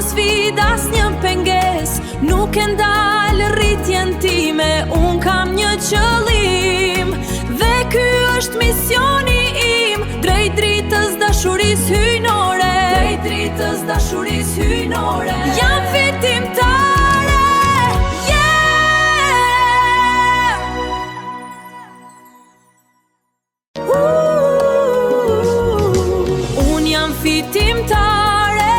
sfidë, as një penges, nuk e ndalë rritjen time. Unë kam një qëllim dhe ky është misioni im, drejt dritës dashurisë hyjnore. Drejt dritës dashurisë hyjnore. Jam fitimtare, yeah! Unë jam fitimtare,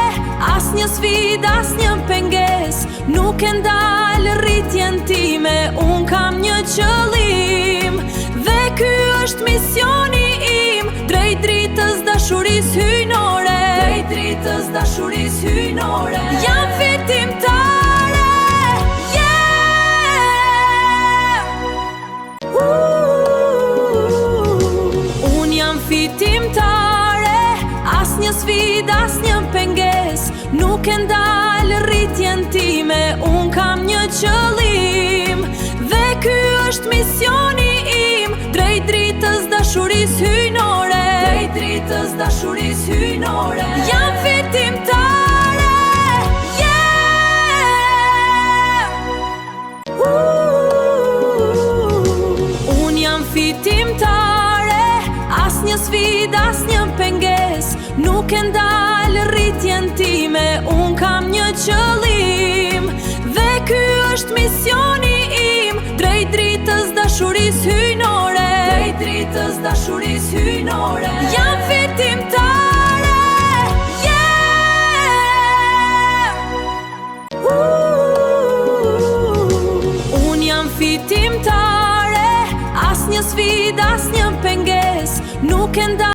as një sfidë, as një penges, nuk e ndalë rritjen time. Unë kam një qëllim dhe ky është misioni im, drejt dritës dashurisë hyjnore. Drejt dritës dashurisë hyjnore. Jam fitimtare, yeah! Unë jam fitimtare, as një sfidë, as një penges, nuk e ndalë rritjen time. Unë kam një qëllim dhe ky është misioni im, drejt dritës dashurisë hyjnore. Drejt dritës dashurisë hyjnore. Jam fitimtare, yeah! Unë jam fitimtare, as një sfidë, as një penges, nuk e ndalë rritjen time. Unë kam një qëllim dhe ky është misioni im, drejt dritës dashurisë hyjnore. Drejt dritës dashurisë hyjnore. Jam fitimtare, yeah! Unë jam fitimtare, as një sfidë, as një penges, nuk e ndalë